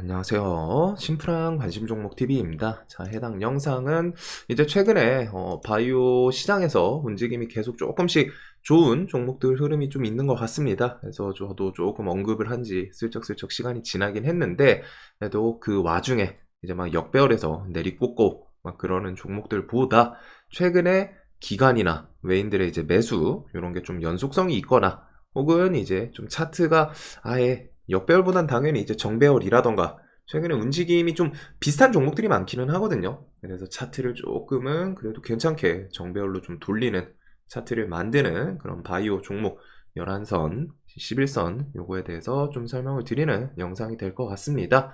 안녕하세요. 심플한 관심 종목 TV입니다. 자, 해당 영상은 이제 최근에 바이오 시장에서 움직임이 계속 조금씩 좋은 종목들 흐름이 좀 있는 것 같습니다. 그래서 저도 조금 언급을 한 지 슬쩍슬쩍 시간이 지나긴 했는데, 그래도 그 와중에 이제 막 역배열에서 내리꽂고 막 그러는 종목들보다 최근에 기관이나 외인들의 이제 매수 이런 게 좀 연속성이 있거나 혹은 이제 좀 차트가 아예 역배열보단 당연히 이제 정배열이라던가 최근에 움직임이 좀 비슷한 종목들이 많기는 하거든요. 그래서 차트를 조금은 그래도 괜찮게 정배열로 좀 돌리는 차트를 만드는 그런 바이오 종목 11선, 11선 요거에 대해서 좀 설명을 드리는 영상이 될 것 같습니다.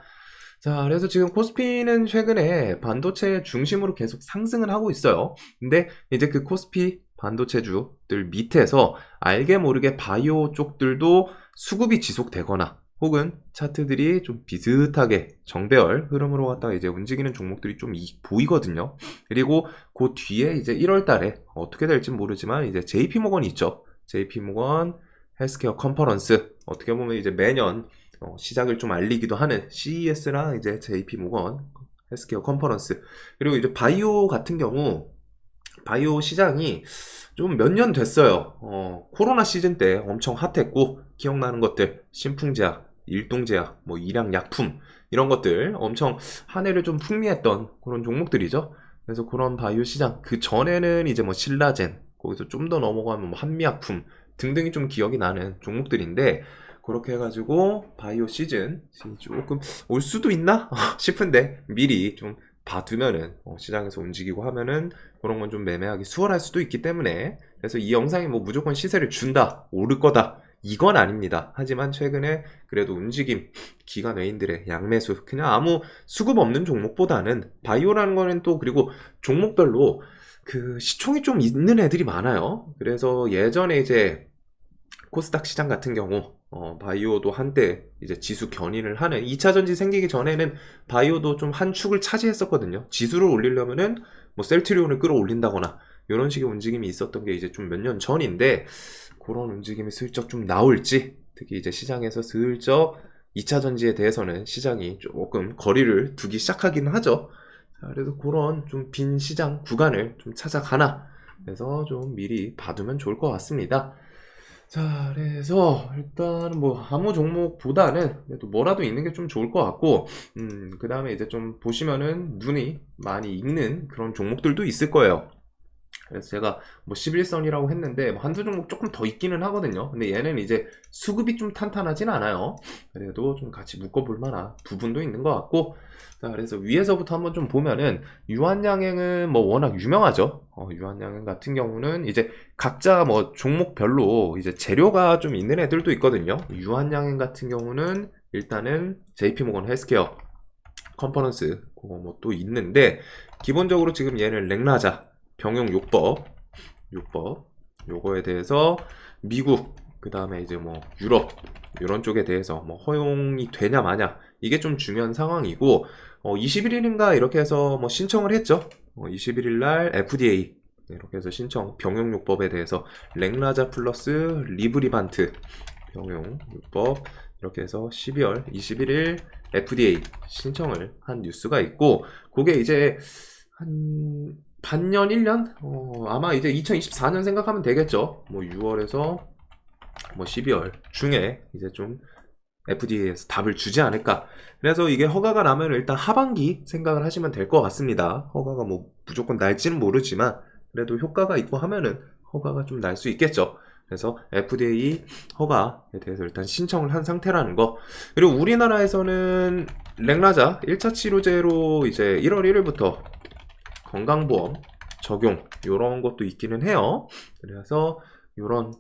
자, 그래서 지금 코스피는 최근에 반도체 중심으로 계속 상승을 하고 있어요. 근데 이제 그 코스피 반도체주들 밑에서 알게 모르게 바이오 쪽들도 수급이 지속되거나 혹은 차트들이 좀 비슷하게 정배열 흐름으로 갔다가 이제 움직이는 종목들이 좀 보이거든요. 그리고 그 뒤에 이제 1월 달에 어떻게 될지 모르지만 이제 JP모건이 있죠. JP모건 헬스케어 컨퍼런스 어떻게 보면 이제 매년 시작을 좀 알리기도 하는 CES랑 이제 JP모건 헬스케어 컨퍼런스 그리고 이제 바이오 같은 경우 바이오 시장이 좀 몇 년 됐어요. 코로나 시즌 때 엄청 핫했고 기억나는 것들 신풍제약, 일동제약, 뭐 일양약품 이런 것들 엄청 한 해를 좀 풍미했던 그런 종목들이죠. 그래서 그런 바이오 시장 그 전에는 이제 뭐 신라젠 거기서 좀 더 넘어가면 뭐 한미약품 등등이 좀 기억이 나는 종목들인데 그렇게 해가지고 바이오 시즌 조금 올 수도 있나 싶은데 미리 좀 봐두면은 시장에서 움직이고 하면은 그런 건 좀 매매하기 수월할 수도 있기 때문에 그래서 이 영상이 뭐 무조건 시세를 준다 오를 거다 이건 아닙니다. 하지만 최근에 그래도 움직임 기관 외인들의 양매수 그냥 아무 수급 없는 종목보다는 바이오라는 거는 또 그리고 종목별로 그 시총이 좀 있는 애들이 많아요. 그래서 예전에 이제 코스닥 시장 같은 경우 바이오도 한때 이제 지수 견인을 하는 2차 전지 생기기 전에는 바이오도 좀 한 축을 차지했었거든요. 지수를 올리려면은 뭐 셀트리온을 끌어올린다거나 이런 식의 움직임이 있었던 게 이제 좀 몇 년 전인데 그런 움직임이 슬쩍 좀 나올지 특히 이제 시장에서 슬쩍 2차 전지에 대해서는 시장이 조금 거리를 두기 시작하기는 하죠. 자, 그래서 그런 좀 빈 시장 구간을 좀 찾아가나 그래서 좀 미리 봐두면 좋을 것 같습니다. 자, 그래서 일단 뭐 아무 종목보다는 그래도 뭐라도 있는 게 좀 좋을 것 같고, 그 다음에 이제 좀 보시면은 눈이 많이 익는 그런 종목들도 있을 거예요. 그래서 제가 뭐 11선이라고 했는데 뭐 한두 종목 조금 더 있기는 하거든요. 근데 얘는 이제 수급이 좀 탄탄하진 않아요. 그래도 좀 같이 묶어볼 만한 부분도 있는 것 같고 자 그래서 위에서부터 한번 좀 보면은 유한양행은 뭐 워낙 유명하죠. 유한양행 같은 경우는 이제 각자 뭐 종목별로 이제 재료가 좀 있는 애들도 있거든요. 유한양행 같은 경우는 일단은 JP모건 헬스케어 컨퍼런스 그거 뭐 또 있는데 기본적으로 지금 얘는 렉라자 병용요법 요거에 대해서 미국 그 다음에 이제 뭐 유럽 이런 쪽에 대해서 뭐 허용이 되냐 마냐 이게 좀 중요한 상황이고 21일인가 이렇게 해서 뭐 신청을 했죠. 21일 날 FDA 이렇게 해서 신청 병용요법에 대해서 렉라자 플러스 리브리반트 병용요법 이렇게 해서 12월 21일 FDA 신청을 한 뉴스가 있고 그게 이제 한 반년, 1년? 아마 이제 2024년 생각하면 되겠죠. 뭐 6월에서 뭐 12월 중에 이제 좀 FDA에서 답을 주지 않을까. 그래서 이게 허가가 나면 일단 하반기 생각을 하시면 될 것 같습니다. 허가가 뭐 무조건 날지는 모르지만 그래도 효과가 있고 하면은 허가가 좀 날 수 있겠죠. 그래서 FDA 허가에 대해서 일단 신청을 한 상태라는 거. 그리고 우리나라에서는 렉라자 1차 치료제로 이제 1월 1일부터 건강보험 적용 이런 것도 있기는 해요. 그래서 이런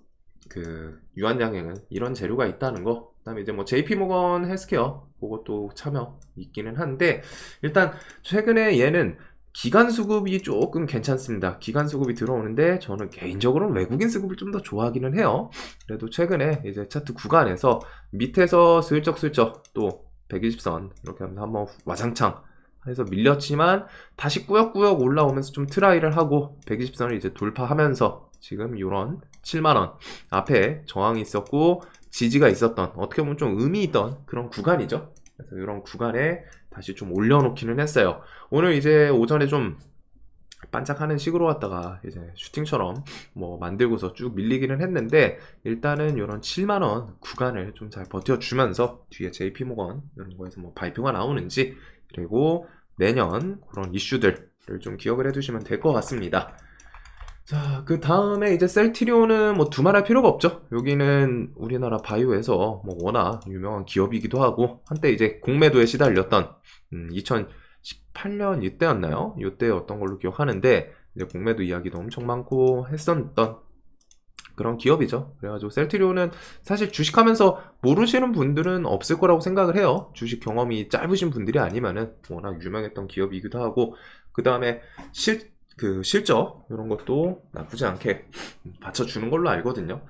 그 유한양행은 이런 재료가 있다는 거. 그다음에 이제 뭐 JP모건 헬스케어 그것도 참여 있기는 한데 일단 최근에 얘는 기관 수급이 조금 괜찮습니다. 기관 수급이 들어오는데 저는 개인적으로는 외국인 수급을 좀 더 좋아하기는 해요. 그래도 최근에 이제 차트 구간에서 밑에서 슬쩍슬쩍 또 120선 이렇게 하면서 한번 와장창 해서 밀렸지만 다시 꾸역꾸역 올라오면서 좀 트라이를 하고 120선을 이제 돌파하면서 지금 이런 7만원 앞에 저항이 있었고 지지가 있었던 어떻게 보면 좀 의미 있던 그런 구간이죠. 그래서 이런 구간에 다시 좀 올려놓기는 했어요. 오늘 이제 오전에 좀 반짝하는 식으로 왔다가 이제 슈팅처럼 뭐 만들고서 쭉 밀리기는 했는데, 일단은 이런 7만원 구간을 좀 잘 버텨주면서 뒤에 JP모건 이런 거에서 뭐 발표가 나오는지, 그리고 내년 그런 이슈들을 좀 기억을 해두시면 될 것 같습니다. 자, 그 다음에 이제 셀트리온은 뭐 두말할 필요가 없죠. 여기는 우리나라 바이오에서 뭐 워낙 유명한 기업이기도 하고, 한때 이제 공매도에 시달렸던 2018년 이때였나요? 이때였던 걸로 기억하는데, 이제 공매도 이야기도 엄청 많고 했었던 그런 기업이죠. 그래가지고 셀트리온은 사실 주식하면서 모르시는 분들은 없을 거라고 생각을 해요. 주식 경험이 짧으신 분들이 아니면은 워낙 유명했던 기업이기도 하고, 그 다음에 실적 이런 것도 나쁘지 않게 받쳐주는 걸로 알거든요.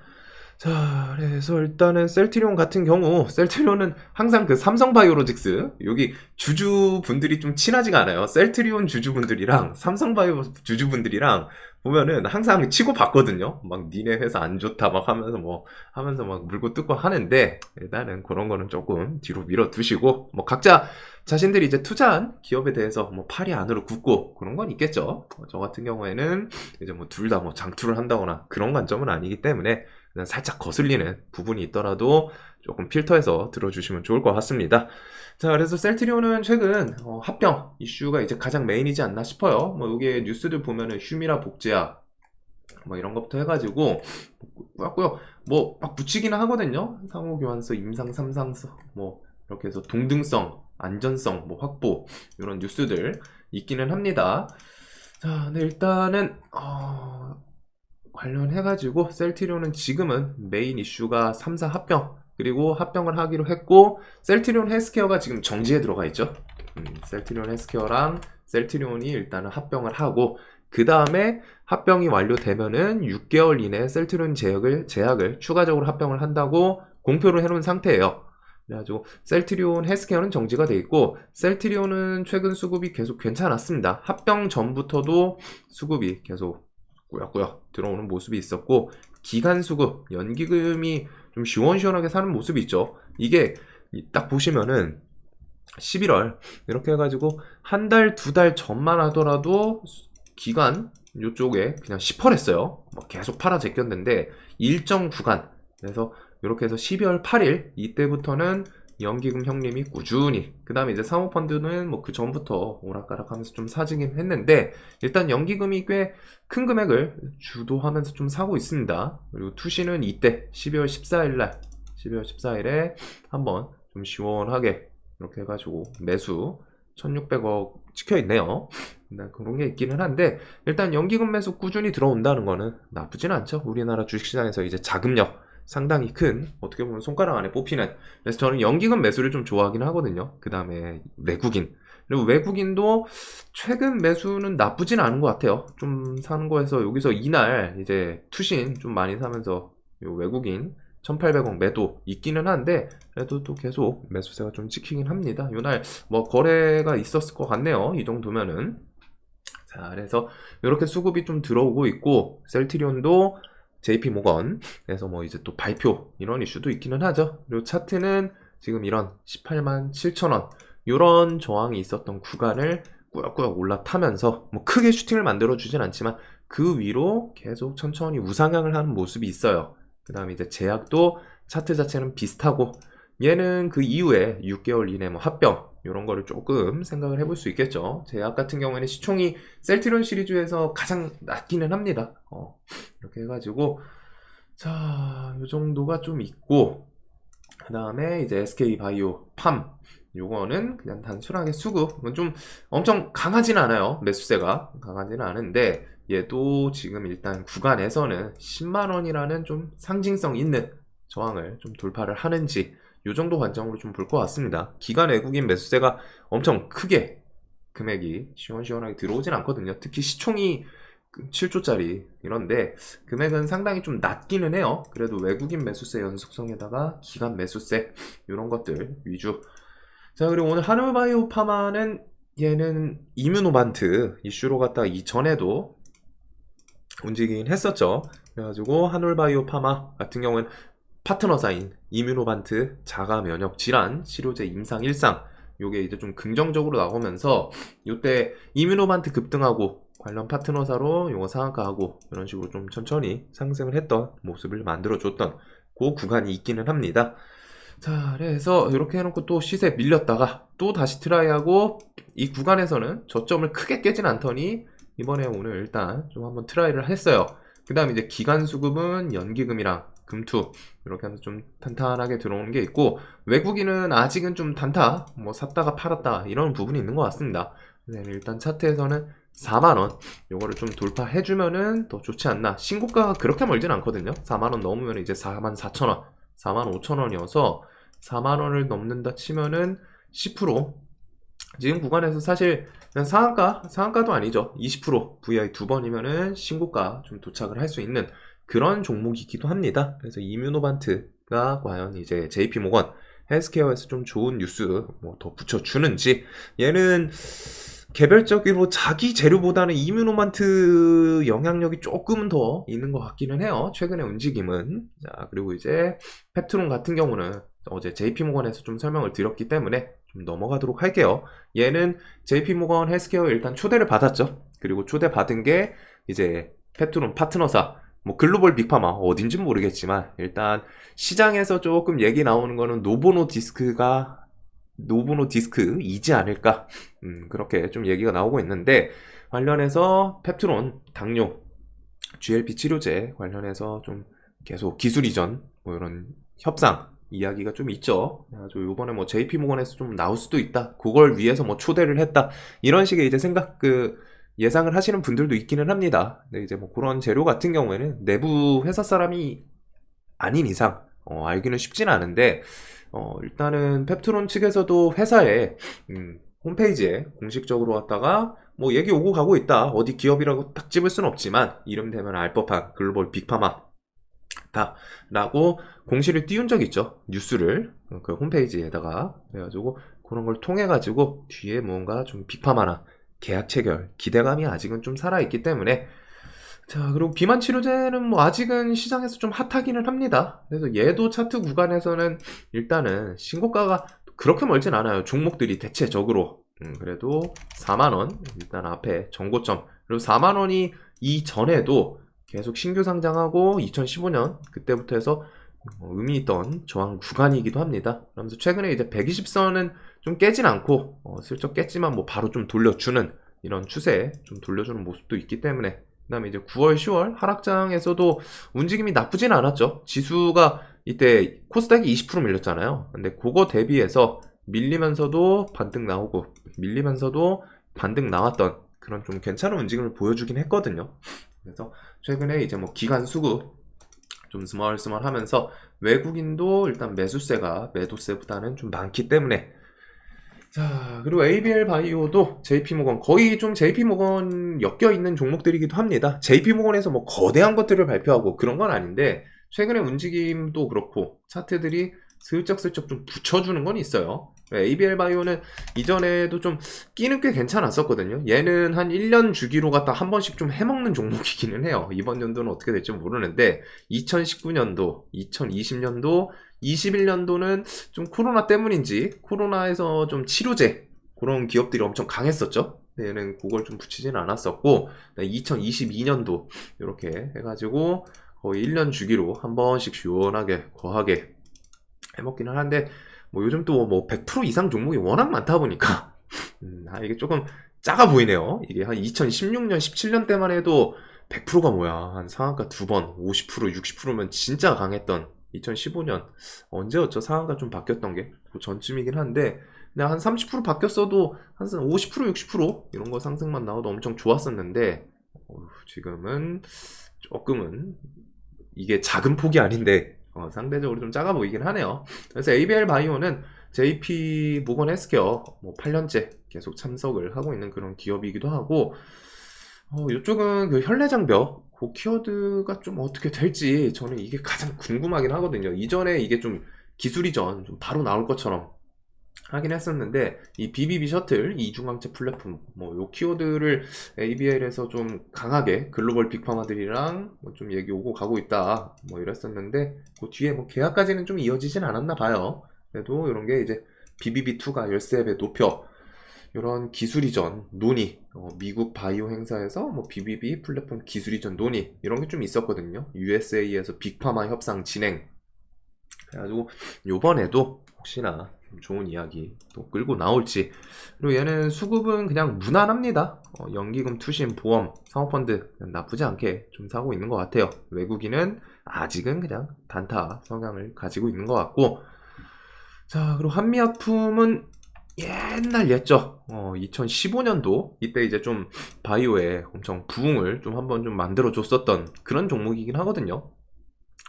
자, 그래서 일단은 셀트리온 같은 경우, 셀트리온은 항상 그 삼성바이오로직스, 여기 주주분들이 좀 친하지가 않아요. 셀트리온 주주분들이랑 삼성바이오 주주분들이랑 보면은 항상 치고 받거든요. 막 니네 회사 안 좋다 막 하면서 막 물고 뜯고 하는데, 일단은 그런 거는 조금 뒤로 밀어두시고, 뭐 각자 자신들이 이제 투자한 기업에 대해서 뭐 팔이 안으로 굽고 그런 건 있겠죠. 저 같은 경우에는 이제 뭐 둘 다 뭐 장투를 한다거나 그런 관점은 아니기 때문에 그냥 살짝 거슬리는 부분이 있더라도 조금 필터해서 들어주시면 좋을 것 같습니다. 자, 그래서 셀트리온은 최근 합병 이슈가 이제 가장 메인이지 않나 싶어요. 뭐 여기에 뉴스들 보면은 휴미라 복제약 뭐 이런 것부터 해가지고 꾸역꾸역 뭐 막 붙이기는 하거든요. 상호교환서, 임상 3상서 뭐 이렇게 해서 동등성, 안전성 뭐 확보, 이런 뉴스들 있기는 합니다. 자, 근데 일단은 관련해가지고 셀트리온은 지금은 메인 이슈가 3사 합병, 그리고 합병을 하기로 했고, 셀트리온 헬스케어가 지금 정지에 들어가 있죠. 셀트리온 헬스케어랑 셀트리온이 일단은 합병을 하고, 그 다음에 합병이 완료되면은 6개월 이내에 셀트리온 제약을 추가적으로 합병을 한다고 공표를 해놓은 상태예요. 그래가지고 셀트리온 헬스케어는 정지가 돼 있고, 셀트리온은 최근 수급이 계속 괜찮았습니다. 합병 전부터도 수급이 계속 꾸역꾸역 들어오는 모습이 있었고, 기간 수급, 연기금이 좀 시원시원하게 사는 모습이 있죠. 이게 딱 보시면은 11월 이렇게 해가지고 한 달, 두 달 전만 하더라도 기간 요쪽에 그냥 10% 했어요. 계속 팔아 제꼈는데 일정 구간, 그래서 이렇게 해서 12월 8일 이때부터는 연기금 형님이 꾸준히, 그 다음에 이제 사모펀드는 뭐 그 전부터 오락가락 하면서 좀 사지긴 했는데, 일단 연기금이 꽤 큰 금액을 주도하면서 좀 사고 있습니다. 그리고 투시는 이때 12월 14일에 한번 좀 시원하게 이렇게 해가지고 매수 1600억 찍혀있네요. 그런 게 있기는 한데, 일단 연기금 매수 꾸준히 들어온다는 거는 나쁘진 않죠. 우리나라 주식시장에서 이제 자금력 상당히 큰, 어떻게 보면 손가락 안에 뽑히는, 그래서 저는 연기금 매수를 좀 좋아하긴 하거든요. 그 다음에 외국인, 그리고 외국인도 최근 매수는 나쁘진 않은 것 같아요. 좀 사는 거에서 여기서 이날 이제 투신 좀 많이 사면서 외국인 1800억 매도 있기는 한데, 그래도 또 계속 매수세가 좀 찍히긴 합니다. 이날 뭐 거래가 있었을 것 같네요. 이 정도면은. 자, 그래서 이렇게 수급이 좀 들어오고 있고, 셀트리온도 JP모건에서 뭐 이제 또 발표 이런 이슈도 있기는 하죠. 그리고 차트는 지금 이런 18만 7천원 이런 저항이 있었던 구간을 꾸역꾸역 올라타면서 뭐 크게 슈팅을 만들어 주진 않지만 그 위로 계속 천천히 우상향을 하는 모습이 있어요. 그 다음에 이제 제약도 차트 자체는 비슷하고, 얘는 그 이후에 6개월 이내 뭐 합병 이런 거를 조금 생각을 해볼 수 있겠죠. 제약 같은 경우에는 시총이 셀트리온 시리즈에서 가장 낮기는 합니다. 이렇게 해가지고, 자, 요 정도가 좀 있고, 그 다음에 이제 SK바이오 팜, 요거는 그냥 단순하게 수급, 좀 엄청 강하지는 않아요. 매수세가 강하지는 않은데, 얘도 지금 일단 구간에서는 10만원이라는 좀 상징성 있는 저항을 좀 돌파를 하는지, 요 정도 관점으로 좀 볼 것 같습니다. 기간 외국인 매수세가 엄청 크게 금액이 시원시원하게 들어오진 않거든요. 특히 시총이 7조짜리 이런데 금액은 상당히 좀 낮기는 해요. 그래도 외국인 매수세 연속성에다가 기간 매수세 이런 것들 위주. 자, 그리고 오늘 한울바이오 파마는 얘는 이뮤노반트 이슈로 갔다가 이전에도 움직이긴 했었죠. 그래가지고 한울바이오 파마 같은 경우는 파트너사인 이뮤노반트 자가 면역 질환 치료제 임상 1상 요게 이제 좀 긍정적으로 나오면서 요때 이뮤노반트 급등하고 관련 파트너사로 요거 상한가하고 이런 식으로 좀 천천히 상승을 했던 모습을 만들어줬던 그 구간이 있기는 합니다. 자, 그래서 이렇게 해놓고 또 시세 밀렸다가 또 다시 트라이하고 이 구간에서는 저점을 크게 깨진 않더니 이번에 오늘 일단 좀 한번 트라이를 했어요. 그 다음에 이제 기간 수급은 연기금이랑 금투 이렇게 하면서 좀 탄탄하게 들어오는 게 있고, 외국인은 아직은 좀 단타 뭐 샀다가 팔았다 이런 부분이 있는 것 같습니다. 일단 차트에서는 4만원 요거를 좀 돌파해주면은 더 좋지 않나. 신고가가 그렇게 멀진 않거든요. 4만원 넘으면 이제 44,000원 45,000원이어서 4만원을 넘는다 치면은 10% 지금 구간에서 사실 그냥 상한가도 아니죠. 20% VI 2번이면은 신고가 좀 도착을 할 수 있는 그런 종목이기도 합니다. 그래서 이뮤노반트가 과연 이제 JP모건 헬스케어에서 좀 좋은 뉴스 뭐 더 붙여주는지, 얘는 개별적으로 자기 재료보다는 이뮤노반트 영향력이 조금은 더 있는 것 같기는 해요. 최근의 움직임은. 자, 그리고 이제 펩트론 같은 경우는 어제 JP모건에서 좀 설명을 드렸기 때문에 좀 넘어가도록 할게요. 얘는 JP모건 헬스케어 일단 초대를 받았죠. 그리고 초대 받은 게 이제 펩트론 파트너사 뭐 글로벌 빅파마 어딘진 모르겠지만 일단 시장에서 조금 얘기 나오는 거는 노보노디스크이지 않을까, 그렇게 좀 얘기가 나오고 있는데, 관련해서 펩트론 당뇨 GLP 치료제 관련해서 좀 계속 기술 이전 뭐 이런 협상 이야기가 좀 있죠. 그래가지고 요번에 뭐 JP모건에서 좀 나올 수도 있다, 그걸 위해서 뭐 초대를 했다, 이런 식의 이제 예상을 하시는 분들도 있기는 합니다. 근데 이제 뭐 그런 재료 같은 경우에는 내부 회사 사람이 아닌 이상 알기는 쉽진 않은데, 일단은 펩트론 측에서도 회사에 홈페이지에 공식적으로 왔다가 뭐 얘기 오고 가고 있다, 어디 기업이라고 딱 집을 수는 없지만 이름 되면 알 법한 글로벌 빅파마 다 라고 공시를 띄운 적이 있죠. 뉴스를 그 홈페이지에다가. 그래가지고 그런 걸 통해 가지고 뒤에 뭔가 좀 빅파마나 계약 체결 기대감이 아직은 좀 살아있기 때문에. 자, 그리고 비만 치료제는 뭐 아직은 시장에서 좀 핫하기는 합니다. 그래서 얘도 차트 구간에서는 일단은 신고가가 그렇게 멀진 않아요. 종목들이 대체적으로. 그래도 4만원 일단 앞에 정고점, 그리고 4만원이 이전에도 계속 신규 상장하고 2015년 그때부터 해서 의미 있던 저항 구간이기도 합니다. 그러면서 최근에 이제 120선은 좀 깨진 않고 슬쩍 깼지만 뭐 바로 좀 돌려주는 이런 추세, 좀 돌려주는 모습도 있기 때문에. 그 다음에 이제 9월, 10월 하락장에서도 움직임이 나쁘진 않았죠. 지수가 이때 코스닥이 20% 밀렸잖아요. 근데 그거 대비해서 밀리면서도 반등 나오고 밀리면서도 반등 나왔던 그런 좀 괜찮은 움직임을 보여주긴 했거든요. 그래서 최근에 이제 뭐 기간 수급 좀 스멀스멀 하면서 외국인도 일단 매수세가 매도세보다는 좀 많기 때문에. 자, 그리고 ABL 바이오도 JP모건 거의 좀 JP모건 엮여 있는 종목들이기도 합니다. JP모건에서 뭐 거대한 것들을 발표하고 그런 건 아닌데 최근의 움직임도 그렇고 차트들이 슬쩍슬쩍 좀 붙여주는 건 있어요. ABL 바이오는 이전에도 좀 끼는 꽤 괜찮았었거든요. 얘는 한 1년 주기로 갖다 한 번씩 좀 해먹는 종목이기는 해요. 이번 연도는 어떻게 될지 모르는데 2019년도, 2020년도, 21년도는 좀 코로나 때문인지 코로나에서 좀 치료제 그런 기업들이 엄청 강했었죠. 얘는 그걸 좀 붙이지는 않았었고, 2022년도 이렇게 해가지고 거의 1년 주기로 한 번씩 시원하게 거하게 해먹기는 하는데, 뭐 요즘 또 뭐 100% 이상 종목이 워낙 많다 보니까 이게 조금 작아 보이네요. 이게 한 2016년 17년 때만 해도 100%가 뭐야, 한 상한가 2번 50% 60%면 진짜 강했던 2015년 언제였죠? 상한가 좀 바뀌었던 게 그 전쯤이긴 한데, 그냥 한 30% 바뀌었어도 한 50% 60% 이런 거 상승만 나와도 엄청 좋았었는데, 지금은 조금은 이게 작은 폭이 아닌데 상대적으로 좀 작아 보이긴 하네요. 그래서 ABL 바이오는 JP 모건 헬스케어 뭐 8년째 계속 참석을 하고 있는 그런 기업이기도 하고, 이쪽은 그 혈내장벽 그 키워드가 좀 어떻게 될지 저는 이게 가장 궁금하긴 하거든요. 이전에 이게 좀 기술 이전 좀 바로 나올 것처럼 하긴 했었는데 이 BBB 셔틀 이중항체 플랫폼 뭐 요 키워드를 ABL에서 좀 강하게 글로벌 빅파마들이랑 뭐좀 얘기 오고 가고 있다 뭐 이랬었는데 그 뒤에 뭐 계약까지는 좀 이어지진 않았나 봐요. 그래도 이런 게 이제 BBB2가 13배 높여 이런 기술 이전 논의, 미국 바이오 행사에서 뭐 BBB 플랫폼 기술 이전 논의 이런 게 좀 있었거든요. USA에서 빅파마 협상 진행. 그래가지고 요번에도 혹시나 좀 좋은 이야기 또 끌고 나올지. 그리고 얘는 수급은 그냥 무난합니다. 연기금, 투신, 보험, 사모펀드 나쁘지 않게 좀 사고 있는 것 같아요. 외국인은 아직은 그냥 단타 성향을 가지고 있는 것 같고. 자, 그리고 한미약품은 옛날 옛적 2015년도 이때 이제 좀 바이오에 엄청 부흥을 좀 한번 좀 만들어 줬었던 그런 종목이긴 하거든요.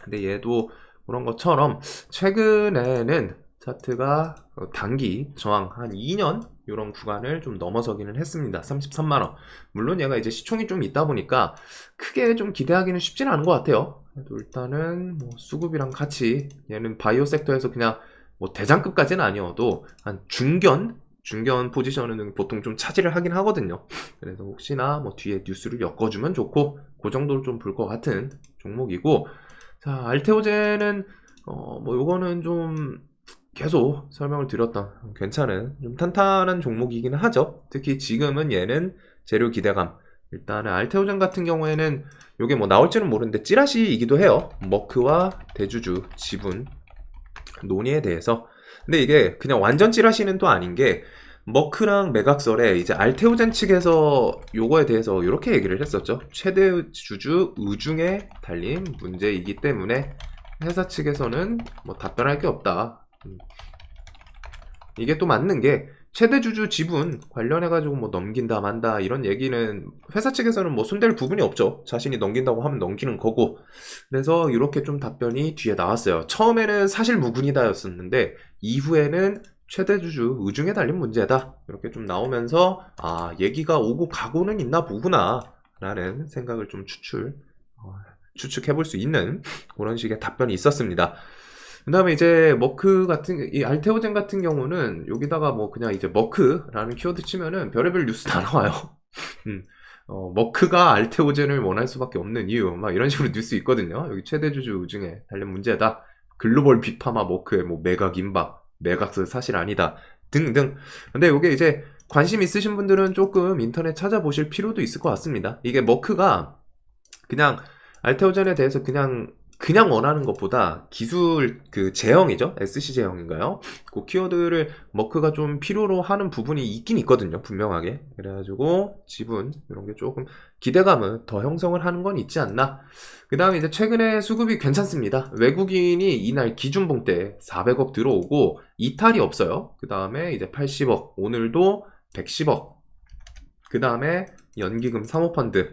근데 얘도 그런 것처럼 최근에는 차트가 단기 저항 한 2년 이런 구간을 좀 넘어서기는 했습니다. 33만원. 물론 얘가 이제 시총이 좀 있다 보니까 크게 좀 기대하기는 쉽지는 않은 것 같아요. 그래도 일단은 뭐 수급이랑 같이 얘는 바이오 섹터에서 그냥 뭐 대장급까지는 아니어도 한 중견 포지션은 보통 좀 차지를 하긴 하거든요. 그래서 혹시나 뭐 뒤에 뉴스를 엮어주면 좋고 그 정도를 좀 볼 것 같은 종목이고. 자, 알테오젠은 뭐 요거는 좀 계속 설명을 드렸던 괜찮은 좀 탄탄한 종목이긴 하죠. 특히 지금은 얘는 재료 기대감. 일단은 알테오젠 같은 경우에는 요게 뭐 나올지는 모르는데 찌라시이기도 해요. 머크와 대주주 지분 논의에 대해서. 근데 이게 그냥 완전 찌라시는 또 아닌 게 머크랑 매각설에 이제 알테오젠 측에서 요거에 대해서 이렇게 얘기를 했었죠. 최대 주주 의중에 달린 문제이기 때문에 회사 측에서는 뭐 답변할 게 없다. 이게 또 맞는 게 최대 주주 지분 관련해가지고 뭐 넘긴다 만다 이런 얘기는 회사 측에서는 뭐 손댈 부분이 없죠. 자신이 넘긴다고 하면 넘기는 거고. 그래서 이렇게 좀 답변이 뒤에 나왔어요. 처음에는 사실 무근이다였었는데 이후에는 최대 주주 의중에 달린 문제다 이렇게 좀 나오면서 아 얘기가 오고 가고는 있나 보구나 라는 생각을 좀 추측해 볼 수 있는 그런 식의 답변이 있었습니다. 그 다음에 이제 머크 같은 이 알테오젠 같은 경우는 여기다가 뭐 그냥 이제 머크라는 키워드 치면은 별의별 뉴스 다 나와요. 머크가 알테오젠을 원할 수밖에 없는 이유 막 이런 식으로 뉴스 있거든요. 여기 최대 주주 의중에 달린 문제다. 글로벌 빅파마 머크의 뭐 매각 임박, 매각서 사실 아니다 등등. 근데 이게 이제 관심 있으신 분들은 조금 인터넷 찾아보실 필요도 있을 것 같습니다. 이게 머크가 그냥 알테오젠에 대해서 그냥 원하는 것보다 기술 그 제형이죠. SC 제형인가요? 그 키워드를 머크가 좀 필요로 하는 부분이 있긴 있거든요. 분명하게. 그래가지고 지분 이런 게 조금 기대감은 더 형성을 하는 건 있지 않나. 그 다음에 이제 최근에 수급이 괜찮습니다. 외국인이 이날 기준봉 때 400억 들어오고 이탈이 없어요. 그 다음에 이제 80억, 오늘도 110억. 그 다음에 연기금 사모펀드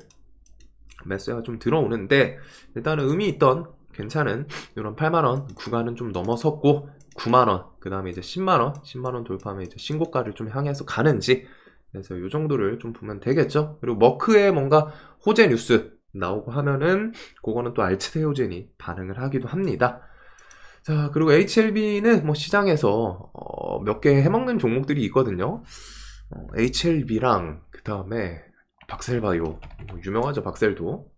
매수가 좀 들어오는데 일단은 의미 있던 괜찮은 이런 8만원 구간은 좀 넘어섰고 9만원 그 다음에 이제 10만원 돌파하면 이제 신고가를 좀 향해서 가는지 그래서 이 정도를 좀 보면 되겠죠. 그리고 머크에 뭔가 호재 뉴스 나오고 하면은 그거는 또 알츠테오젠이 반응을 하기도 합니다. 자, 그리고 HLB는 뭐 시장에서 몇 개 해먹는 종목들이 있거든요. HLB랑 그 다음에 박셀바이오 뭐 유명하죠. 박셀도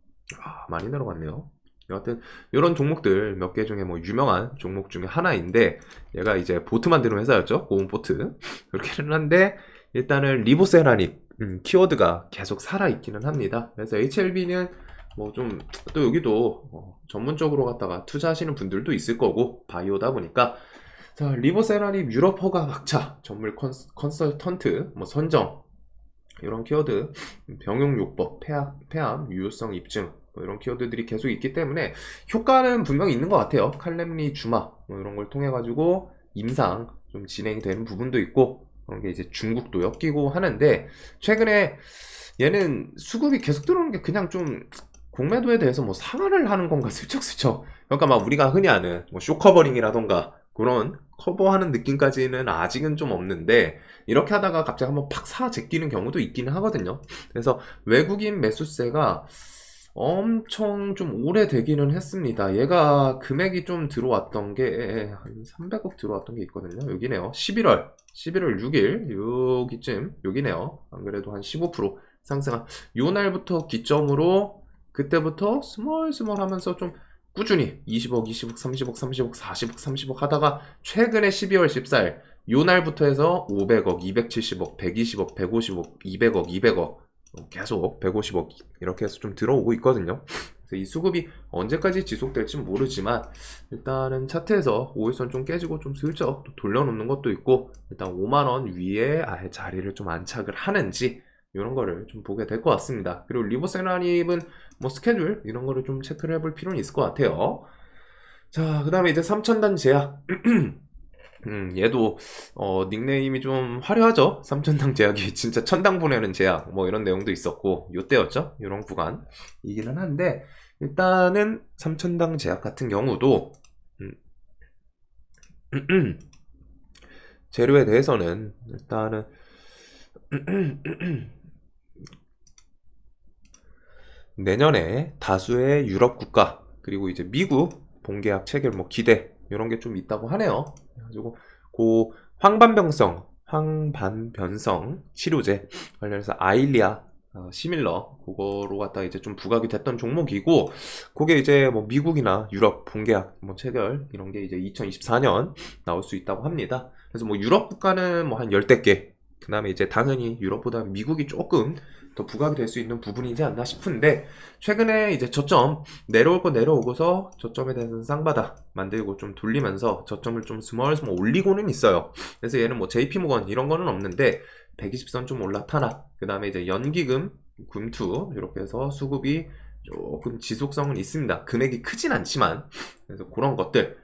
많이 내려갔네요. 여하튼 이런 종목들 몇 개 중에 뭐 유명한 종목 중에 하나인데 얘가 이제 보트 만드는 회사였죠. 고온보트 그렇게는 한데 일단은 리보세라닙 키워드가 계속 살아있기는 합니다. 그래서 HLB는 뭐 좀 또 여기도 전문적으로 갖다가 투자하시는 분들도 있을 거고 바이오다 보니까 자 리보세라닙 유럽 허가 확차 전문 컨설턴트 뭐 선정 이런 키워드 병용요법 폐암 유효성 입증 뭐 이런 키워드들이 계속 있기 때문에 효과는 분명히 있는 것 같아요. 칼렘니 주마 뭐 이런 걸 통해 가지고 임상 좀 진행이 되는 부분도 있고 그런 게 이제 중국도 엮이고 하는데 최근에 얘는 수급이 계속 들어오는 게 그냥 좀 공매도에 대해서 뭐 상한을 하는 건가 슬쩍슬쩍 그러니까 막 우리가 흔히 아는 뭐 쇼커버링이라던가 그런 커버하는 느낌까지는 아직은 좀 없는데 이렇게 하다가 갑자기 한번 팍 제끼는 경우도 있기는 하거든요. 그래서 외국인 매수세가 엄청 좀 오래되기는 했습니다. 얘가 금액이 좀 들어왔던 게 한 300억 들어왔던 게 있거든요. 여기네요. 11월 6일 여기쯤 여기네요. 안 그래도 한 15% 상승한 요 날부터 기점으로 그때부터 스멀스멀 하면서 좀 꾸준히 20억, 20억, 30억, 30억, 40억, 30억 하다가 최근에 12월 14일 요 날부터 해서 500억, 270억, 120억, 150억, 200억, 200억 계속 150억 이렇게 해서 좀 들어오고 있거든요. 그래서 이 수급이 언제까지 지속될지 모르지만 일단은 차트에서 5일선 좀 깨지고 좀 슬쩍 또 돌려놓는 것도 있고 일단 5만원 위에 아예 자리를 좀 안착을 하는지 이런 거를 좀 보게 될 것 같습니다. 그리고 리버셀라님은 뭐 스케줄 이런 거를 좀 체크를 해볼 필요는 있을 것 같아요. 자, 그 다음에 이제 3천단 제약. 얘도 닉네임이 좀 화려하죠. 삼천당 제약이 진짜 천당 보내는 제약 뭐 이런 내용도 있었고 요때였죠. 이런 구간이기는 한데 일단은 삼천당 제약 같은 경우도 재료에 대해서는 일단은 내년에 다수의 유럽 국가 그리고 이제 미국 본계약 체결 뭐 기대 이런 게 좀 있다고 하네요. 그래가지고 그 황반변성 치료제 관련해서 아일리아 시밀러 그거로 갖다 이제 좀 부각이 됐던 종목이고 그게 이제 뭐 미국이나 유럽 본계약 뭐 체결 이런 게 이제 2024년 나올 수 있다고 합니다. 그래서 뭐 유럽 국가는 뭐 한 열댓 개 그 다음에 이제 당연히 유럽보다 미국이 조금 더 부각이 될 수 있는 부분이지 않나 싶은데 최근에 이제 저점 내려올 거 내려오고서 저점에 대해서는 쌍바닥 만들고 좀 돌리면서 저점을 좀 스멀스멀 올리고는 있어요. 그래서 얘는 뭐 JP모건 이런 거는 없는데 120선 좀 올라타나 그 다음에 이제 연기금 금투 이렇게 해서 수급이 조금 지속성은 있습니다. 금액이 크진 않지만 그래서 그런 것들.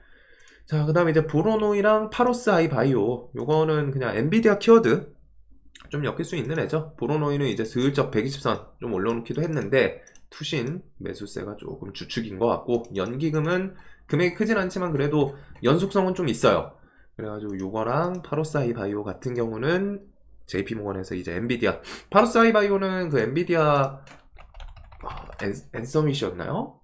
자, 그 다음에 이제 보로노이랑 파로스 아이 바이오 요거는 그냥 엔비디아 키워드 좀 엮일 수 있는 애죠. 보로노이는 이제 슬쩍 120선 좀 올려놓기도 했는데 투신 매수세가 조금 주축인 것 같고 연기금은 금액이 크진 않지만 그래도 연속성은 좀 있어요. 그래가지고 요거랑 파로사이 바이오 같은 경우는 JP모건에서 이제 엔비디아 파로사이 바이오는 그 엔비디아 앤서밋이었나요?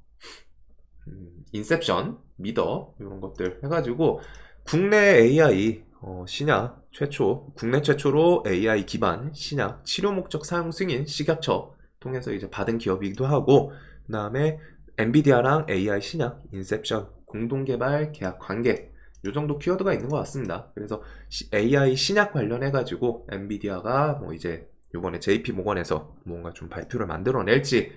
인셉션, 미더 이런 것들 해가지고 국내 AI 신약 최초 국내 최초로 AI 기반 신약 치료 목적 사용 승인 식약처 통해서 이제 받은 기업이기도 하고 그 다음에 엔비디아랑 AI 신약 인셉션 공동 개발 계약 관계 요 정도 키워드가 있는 것 같습니다. 그래서 AI 신약 관련해 가지고 엔비디아가 뭐 이제 요번에 JP모건에서 뭔가 좀 발표를 만들어낼지.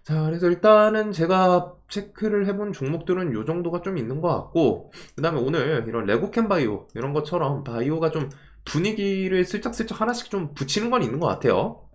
자, 그래서 일단은 제가 체크를 해본 종목들은 요 정도가 좀 있는 것 같고 그 다음에 오늘 이런 레고캠 바이오 이런 것처럼 바이오가 좀 분위기를 슬쩍슬쩍 하나씩 좀 붙이는 건 있는 것 같아요.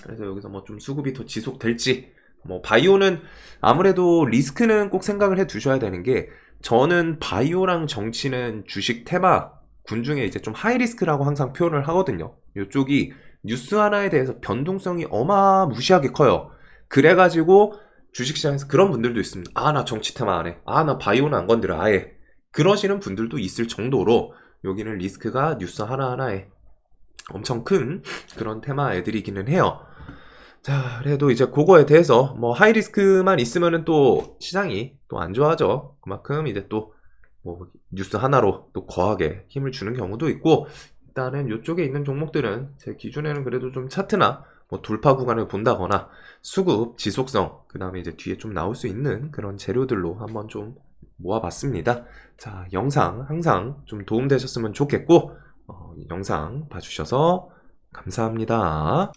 그래서 여기서 뭐 좀 수급이 더 지속될지 뭐 바이오는 아무래도 리스크는 꼭 생각을 해 두셔야 되는 게 저는 바이오랑 정치는 주식 테마 군 중에 이제 좀 하이리스크라고 항상 표현을 하거든요. 이쪽이 뉴스 하나에 대해서 변동성이 어마무시하게 커요. 그래가지고 주식시장에서 그런 분들도 있습니다. 아, 나 정치 테마 안 해. 아, 나 바이오는 안 건드려. 아예. 그러시는 분들도 있을 정도로 여기는 리스크가 뉴스 하나하나에 엄청 큰 그런 테마 애들이기는 해요. 자, 그래도 이제 그거에 대해서 뭐 하이리스크만 있으면은 또 시장이 또 안 좋아져. 그만큼 이제 또 뭐 뉴스 하나로 또 거하게 힘을 주는 경우도 있고 일단은 이쪽에 있는 종목들은 제 기준에는 그래도 좀 차트나 뭐 돌파 구간을 본다거나 수급, 지속성, 그 다음에 이제 뒤에 좀 나올 수 있는 그런 재료들로 한번 좀 모아봤습니다. 자, 영상 항상 좀 도움되셨으면 좋겠고 영상 봐주셔서 감사합니다.